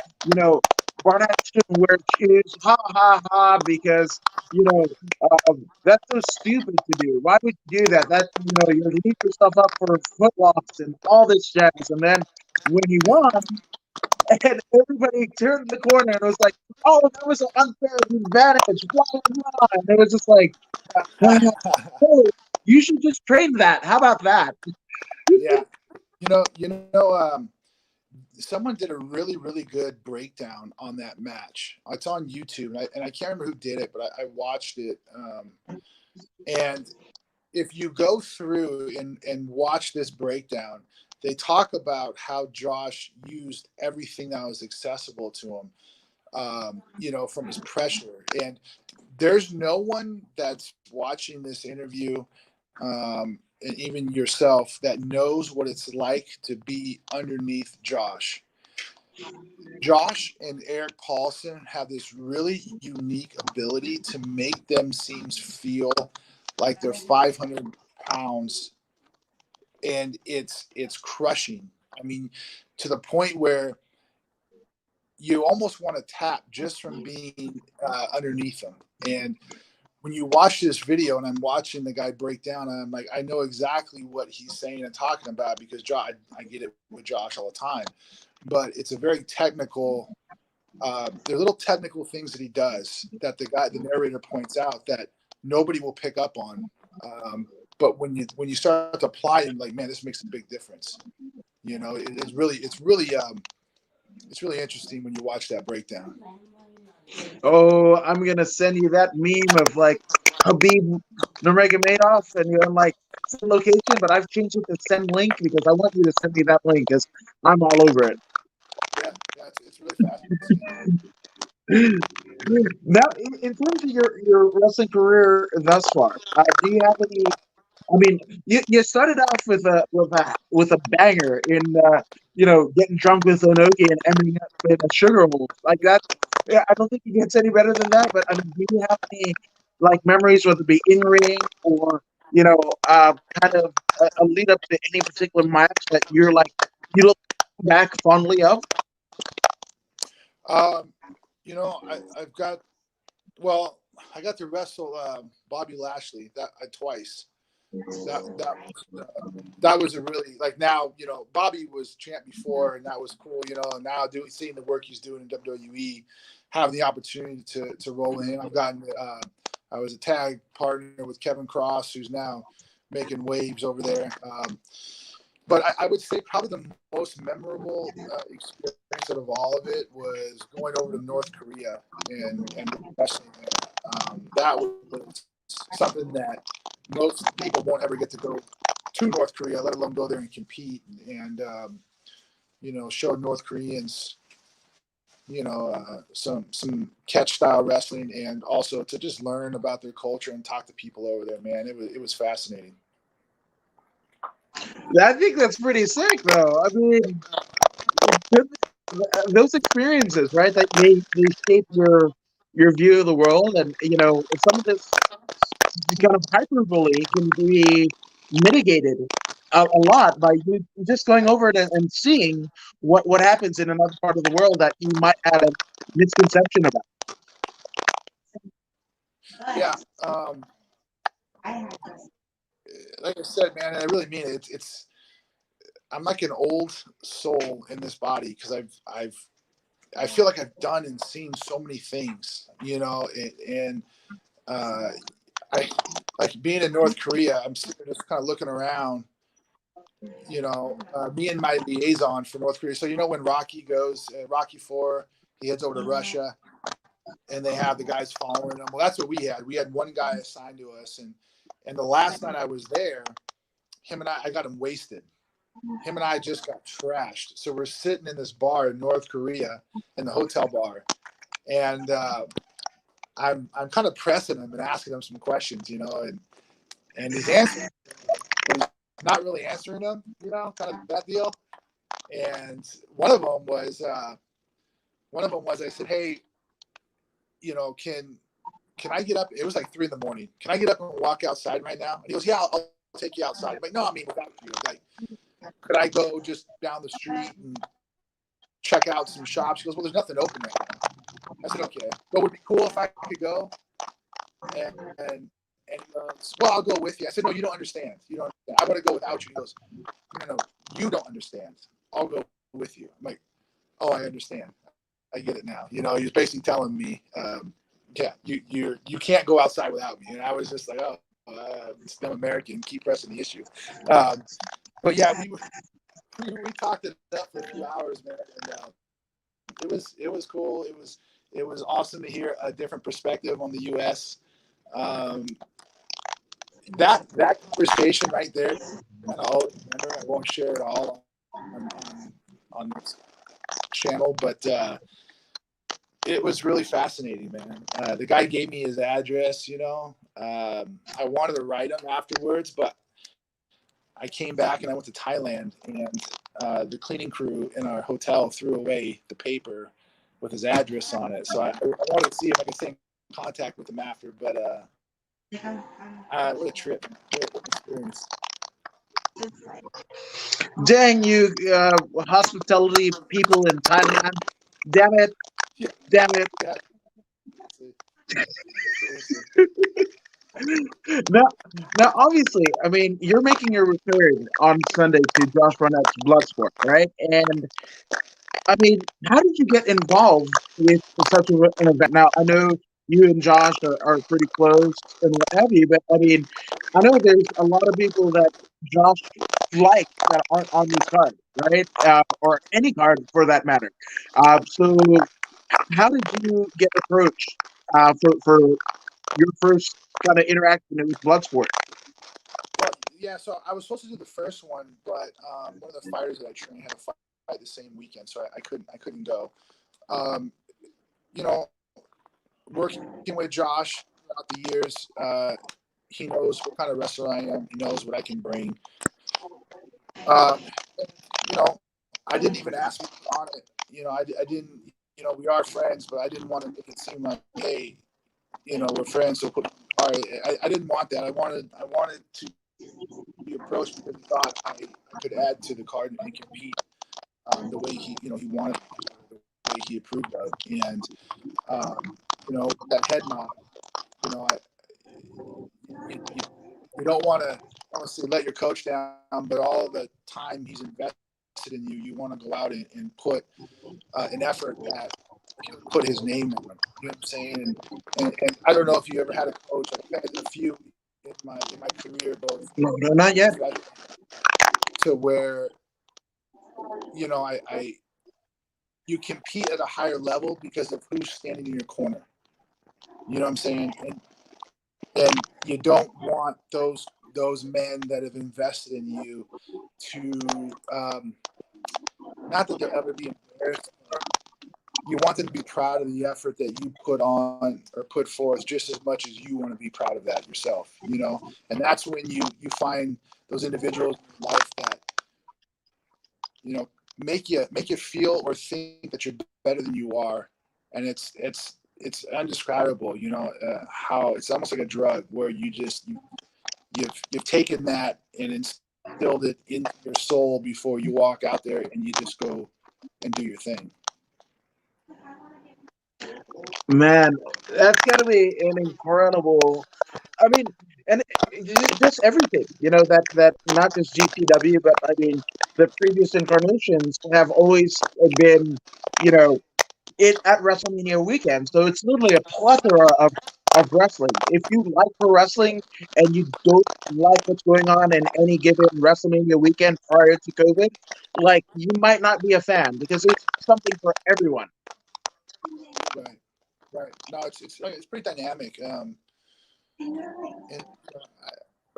Barnett shouldn't wear shoes, ha ha ha, because that's so stupid to do. Why would you do that? That you leave yourself up for foot locks and all this jazz, and then when he yeah. won, and everybody turned the corner and it was like, oh, that was an unfair advantage. Blah, blah, blah. And it was just like, hey, you should just train that. How about that? Yeah, someone did a really, really good breakdown on that match. It's on YouTube, and I can't remember who did it, but I watched it. And if you go through and watch this breakdown, they talk about how Josh used everything that was accessible to him, from his pressure. And there's no one that's watching this interview, and even yourself, that knows what it's like to be underneath Josh. Josh and Eric Paulson have this really unique ability to make them seem feel like they're 500 pounds, and it's crushing. I mean, to the point where you almost want to tap just from being underneath them. And when you watch this video and I'm watching the guy break down, I'm like, I know exactly what he's saying and talking about because I get it with Josh all the time. But it's a very technical. There are little technical things that he does that the narrator points out that nobody will pick up on. But when you start to apply it, like, man, this makes a big difference. You know, it's really interesting when you watch that breakdown. Oh, I'm gonna send you that meme of like Habib Nurmagomedov, and you're like send location, but I've changed it to send link because I want you to send me that link because I'm all over it. Yeah, it's really fascinating. Now, in terms of your wrestling career thus far, do you have any? I mean, you started off with a banger in getting drunk with Onoki and ending up in a sugar hole like that. Yeah, I don't think it gets any better than that. But I mean, do you have any like memories, whether it be in ring or kind of a lead up to any particular match that you're like you look back fondly of? Um, I've got I got to wrestle Bobby Lashley twice. That was a really like now Bobby was champ before and that was cool and now seeing the work he's doing in WWE, having the opportunity to roll with him. I was a tag partner with Kevin Cross, who's now making waves over there. But I would say probably the most memorable experience out of all of it was going over to North Korea and wrestling there. That was something that most people won't ever get to go to North Korea, let alone go there and compete and show North Koreans some catch style wrestling and also to just learn about their culture and talk to people over there. Man, it was fascinating. I think that's pretty sick, though. I mean, those experiences, right? That they shape your view of the world, and some of this kind of hyperbole can be mitigated a lot by you just going over it and seeing what happens in another part of the world that you might have a misconception about. Yeah. Like I said, man, I really mean it. I'm like an old soul in this body because I feel like I've done and seen so many things, and I like being in North Korea. I'm sitting just kind of looking around, me and my liaison for North Korea. So when Rocky goes, Rocky 4, he heads over to Russia, and they have the guys following him. Well, that's what we had. We had one guy assigned to us, and the last night I was there, him and I got him wasted. Him and I just got trashed. So we're sitting in this bar in North Korea, in the hotel bar, and I'm kind of pressing him and asking him some questions, and he's answering, but he's not really answering them, kind of that deal. And one of them was I said, hey, can I get up? It was like 3 a.m. Can I get up and walk outside right now? And he goes, yeah, I'll take you outside. I'm like, no, I mean without you. Like, could I go just down the street and check out some shops? He goes, well, there's nothing open right now. I said, okay. But would it be cool if I could go? And he goes, well, I'll go with you. I said, no, you don't understand. You don't understand. I want to go without you. He goes, no, you don't understand. I'll go with you. I'm like, oh, I understand. I get it now. He was basically telling me, yeah, you can't go outside without me. And I was just like, oh, I'm American. Keep pressing the issue. But yeah, we talked it up for a few hours, man. And it was cool. It was awesome to hear a different perspective on the U.S. That conversation right there, and I'll remember. I won't share it all on this channel, but it was really fascinating, man. The guy gave me his address. I wanted to write him afterwards, but I came back and I went to Thailand, and the cleaning crew in our hotel threw away the paper with his address on it. So I wanted to see if I could stay in contact with him after. But what a trip! What an experience! Dang, you hospitality people in Thailand. Damn it. Yeah, Damn it. yeah. Seriously. Now, now, obviously, I mean, you're making your return on Sunday to Josh Barnett's Bloodsport, right? And I mean, how did you get involved with such an event? Now, I know you and Josh are pretty close and what have you, but I mean, I know there's a lot of people that Josh likes that aren't on these cards, right? Or any card for that matter. So, how did you get approached for your first kind of interaction with Bloodsport? Well, yeah. So I was supposed to do the first one, but one of the fighters that I trained had a fight the same weekend, so I couldn't go. Um, you know, working with Josh throughout the years, he knows what kind of wrestler I am. He knows what I can bring. Um, you know, I didn't even ask him on it. I didn't. We are friends, but I didn't want to make it seem like, hey, we're friends, so put. All right, I didn't want that. I wanted to be approached because he thought I could add to the card and compete the way he wanted to, the way he approved of, and that head nod. You don't want to honestly let your coach down, but all the time he's invested in you, you want to go out and put an effort that can put his name on. You know what I'm saying? And I don't know if you ever had a coach. I've had a few in my career, both No, no, not yet. to where I you compete at a higher level because of who's standing in your corner. You know what I'm saying? And you don't want those men that have invested in you to not that they'll ever be embarrassed. You want them to be proud of the effort that you put on or put forth just as much as you want to be proud of that yourself, and that's when you find those individuals in life that make you feel or think that you're better than you are, and it's undescribable. How it's almost like a drug where you've taken that and instilled it into your soul before you walk out there and you just go and do your thing. Man, that's got to be an incredible. I mean, and just everything, that not just GCW, but I mean, the previous incarnations have always been, you know, it at WrestleMania weekend. So it's literally a plethora of wrestling. If you like pro wrestling and you don't like what's going on in any given WrestleMania weekend prior to COVID, like you might not be a fan because there's something for everyone. Right, right. No, it's pretty dynamic. And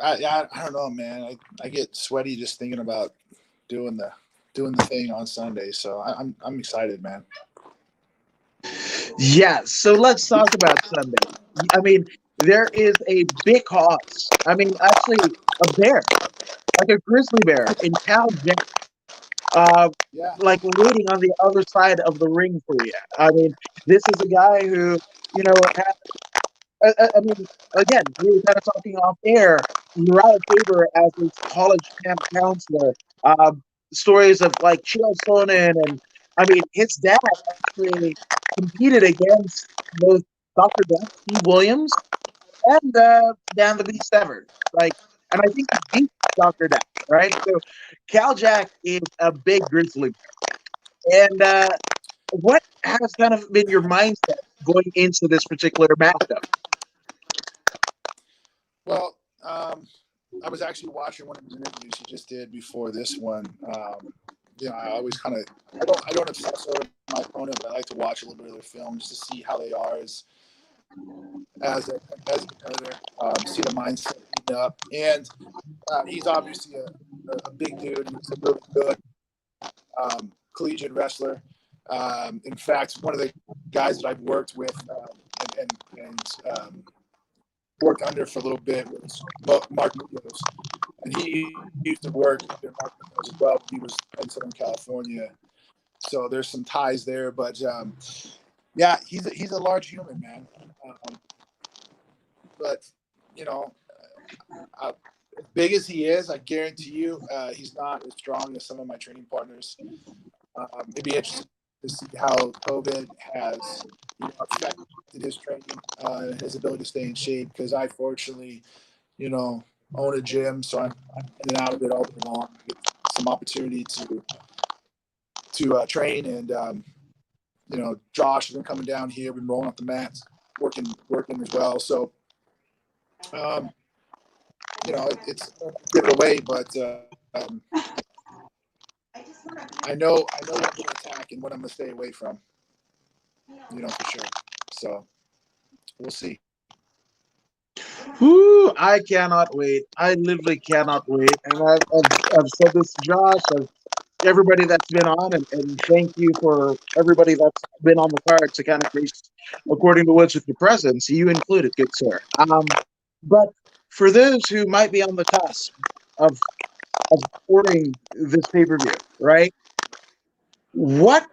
I don't know, man. I get sweaty just thinking about doing the doing the thing on Sunday. So I'm excited, man. Yeah, so let's talk about Sunday. I mean, there is a big hoss. I mean, actually, a bear, like a grizzly bear in Cal, uh, Yeah, like waiting on the other side of the ring for you. I mean, this is a guy who, I mean, again, we were kind of talking off air. Uriah Faber as his college camp counselor. Stories of like Chael Sonnen, and I mean, his dad actually competed against both Dr. Death, Steve Williams, and Dan the Beast Evers. Like, and I think he beat Dr. Death, right? So Cal Jack is a big grizzly. And what has kind of been your mindset going into this particular matchup? well, I was actually watching one of the interviews he just did before this one. I always kind of I don't obsess over my opponent, but I like to watch a little bit of their film just to see how they are as a competitor, see the mindset heating up, and he's obviously a big dude. He's a really good collegiate wrestler. In fact, one of the guys that I've worked with and worked under for a little bit was Mark Munoz, and he used to work under Mark Munoz as well. He was in Southern California, so there's some ties there. But yeah, he's a large human, man. But you know, as big as he is, I guarantee you, he's not as strong as some of my training partners. It'd be interesting to see how COVID has affected his training, his ability to stay in shape. Because I fortunately, own a gym, so I'm in and out of it all day long. I get some opportunity to train, and Josh has been coming down here, been rolling up the mats, working as well. So, it's a bit of a way, but I know what I'm going to attack and what I'm going to stay away from, for sure. So we'll see. Whoo, I cannot wait. I literally cannot wait. And I've said this to Josh, everybody that's been on, and thank you for everybody that's been on the card to kind of grace according to what's with your presence, you included, good sir. But for those who might be on the cusp of ordering this pay-per-view, right? What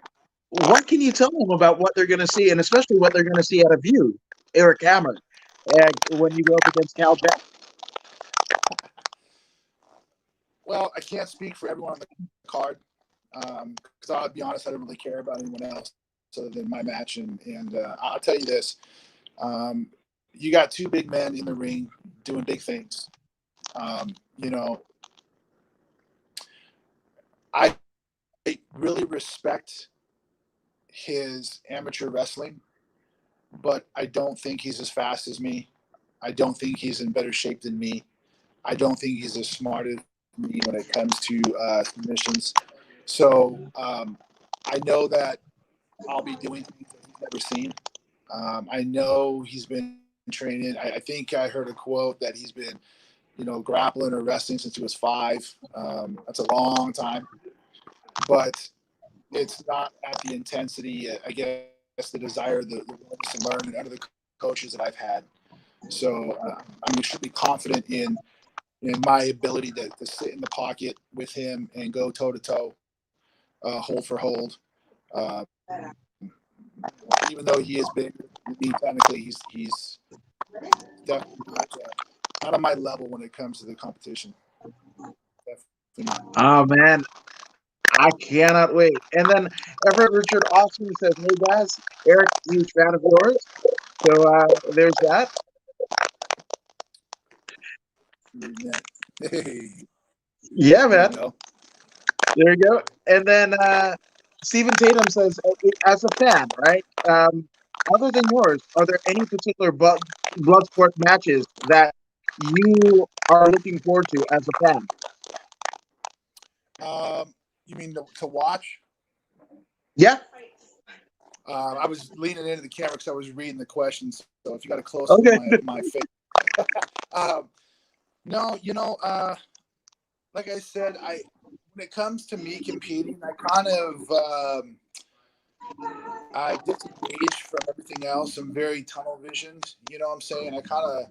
can you tell them about what they're going to see, and especially what they're going to see out of you, Erik Hammer, when you go up against Cal Jack? Well, I can't speak for everyone on the card because I'll be honest, I don't really care about anyone else other than my match. And I'll tell you this: you got two big men in the ring doing big things. I really respect his amateur wrestling, but I don't think he's as fast as me. I don't think he's in better shape than me. I don't think he's as smart as me when it comes to submissions. So I know that I'll be doing things that he's never seen. I know he's been training. I think I heard a quote that he's been, grappling or wrestling since he was 5. That's a long time, but it's not at the intensity, I guess, the desire, the willingness to learn, and under the coaches that I've had. So I'm extremely confident in my ability to sit in the pocket with him and go toe to toe, hold for hold. Even though he is big, technically he's definitely not on my level when it comes to the competition. Definitely. Oh man, I cannot wait. And then Everett Richard Austin says, "Hey guys, Erik, huge fan of yours." So there's that. Hey, Yeah, man. there There you go. And then Stephen Tatum says, as a fan, right? Other than yours, are there any particular Bloodsport matches that you are looking forward to as a fan? You mean to watch? Yeah. I was leaning into the camera because I was reading the questions. So if you got a close up Okay. my face. No, like I said, when it comes to me competing, I kind of I disengage from everything else. I'm very tunnel visioned. You know what I'm saying? I kind of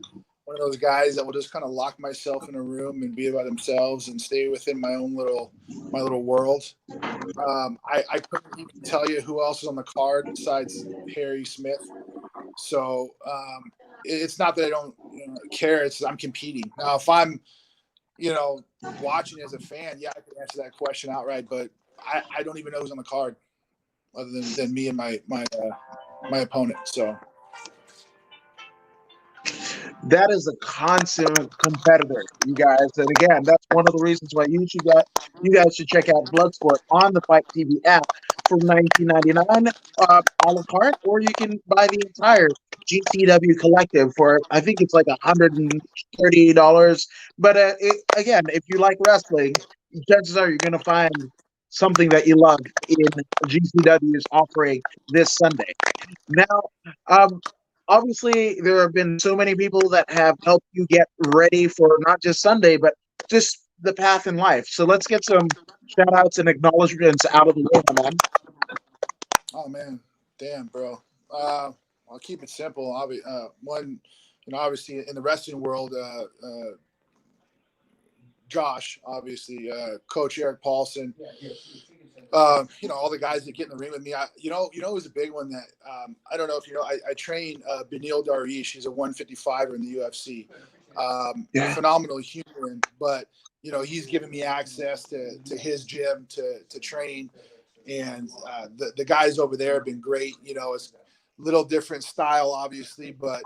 one of those guys that will just kind of lock myself in a room and be by themselves and stay within my little world. I couldn't even tell you who else is on the card besides Harry Smith. So it's not that I don't care. It's I'm competing. Now, if I'm, watching as a fan, yeah, I can answer that question outright. But I don't even know who's on the card other than me and my opponent. So That is a consummate competitor, you guys. And again, that's one of the reasons why you guys should check out Bloodsport on the Fight TV app for $19.99 a la carte, or you can buy the entire GCW collective for I think it's like $130. But again, if you like wrestling, chances are you're going to find something that you love in GCW's offering this Sunday. Now, um, obviously there have been so many people that have helped you get ready for not just Sunday, but just the path in life. So let's get some shout outs and acknowledgments out of the way, my man. oh man, damn, bro. I'll keep it simple. One, obviously in the wrestling world, Josh, obviously, Coach Eric Paulson. All the guys that get in the ring with me. It was a big one that I don't know if you know. I train Benil Darish. He's a 155er in the UFC. Phenomenal human, but he's given me access to his gym to train, And the guys over there have been great. You know, it's a little different style, obviously, but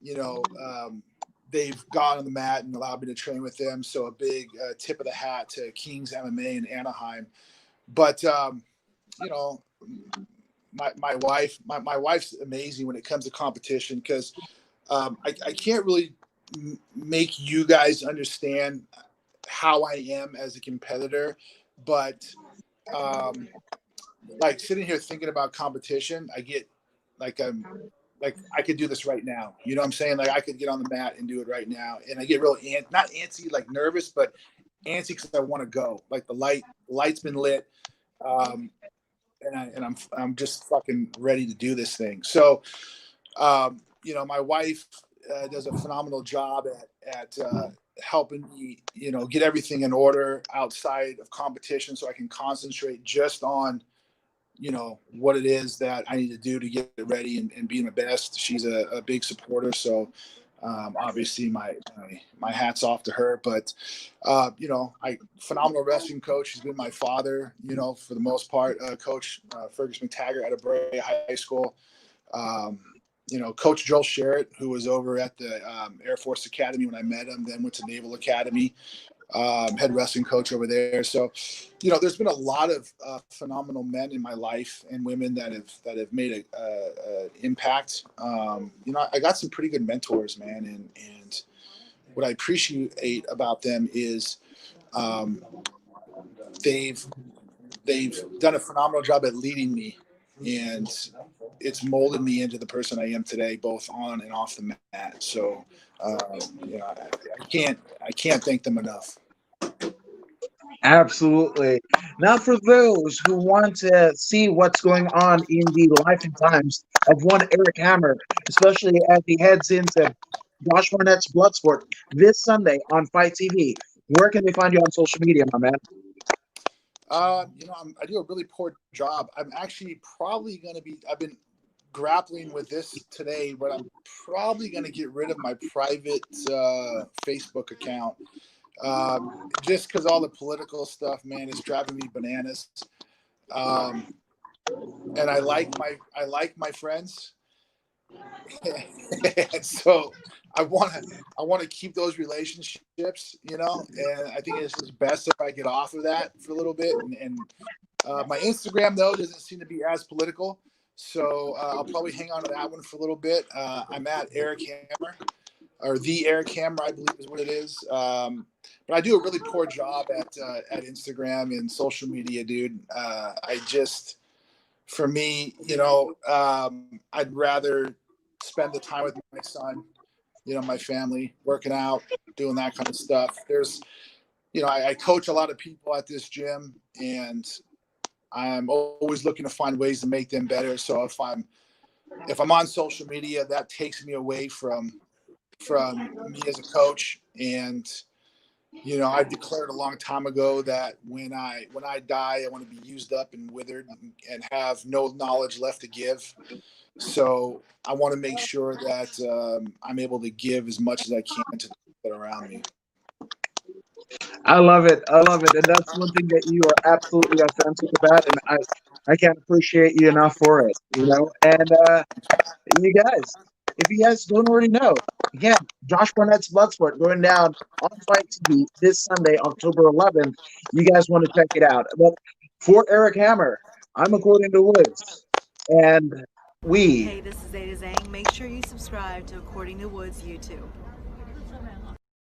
you know, they've gone on the mat and allowed me to train with them. So a big tip of the hat to Kings MMA in Anaheim. But you know, my wife's amazing when it comes to competition, because I can't really make you guys understand how I am as a competitor, but like sitting here thinking about competition, I get like like I could do this right now. You know what I'm saying? Like I could get on the mat and do it right now, and I get real not antsy, like nervous, but antsy because I want to go. Like the light's been lit, and I'm just fucking ready to do this thing. So, you know, my wife does a phenomenal job at helping me, you know, get everything in order outside of competition, so I can concentrate just on, you know, what it is that I need to do to get ready and be my best. She's a big supporter. So obviously my hat's off to her, but you know, phenomenal wrestling coach. He's been my father, you know, for the most part, coach Fergus McTaggart out of Bray High School. You know, Coach Joel Sherritt, who was over at the Air Force Academy when I met him, then went to Naval Academy, head wrestling coach over there. So, you know, there's been a lot of phenomenal men in my life and women that have made a impact. You know, I got some pretty good mentors, man, and what I appreciate about them is they've done a phenomenal job at leading me, and it's molded me into the person I am today, both on and off the mat. So, you know, I can't thank them enough. Absolutely. Now, for those who want to see what's going on in the life and times of one Erik Hammer, especially as he heads into Josh Barnett's Bloodsport this Sunday on Fight TV, where can they find you on social media, my man? You know, I do a really poor job. I'm actually probably going to be, I've been grappling with this today, but I'm probably going to get rid of my private Facebook account. Just because all the political stuff, man, is driving me bananas. And I like my friends. And so I want to keep those relationships, you know, and I think it's just best if I get off of that for a little bit. And my Instagram, though, doesn't seem to be as political, so I'll probably hang on to that one for a little bit. I'm at Erik Hammer, or the Erik Hammer, I believe is what it is. But I do a really poor job at Instagram and social media, dude. For me, you know, I'd rather spend the time with my son, you know, my family, working out, doing that kind of stuff. There's, you know, I coach a lot of people at this gym, and I'm always looking to find ways to make them better. So if I'm on social media, that takes me away from me as a coach. And, you know, I declared a long time ago that when I die, I want to be used up and withered and have no knowledge left to give. So I want to make sure that I'm able to give as much as I can to the people around me. I love it. I love it. And that's one thing that you are absolutely authentic about. And I can't appreciate you enough for it, you know? And you guys, if you guys don't already know, again, Josh Barnett's Bloodsport going down on Fight TV this Sunday, October 11th. You guys want to check it out. But for Erik Hammer, I'm According to Woods. And Hey, this is Zeta Zhang. Make sure you subscribe to According to Woods YouTube.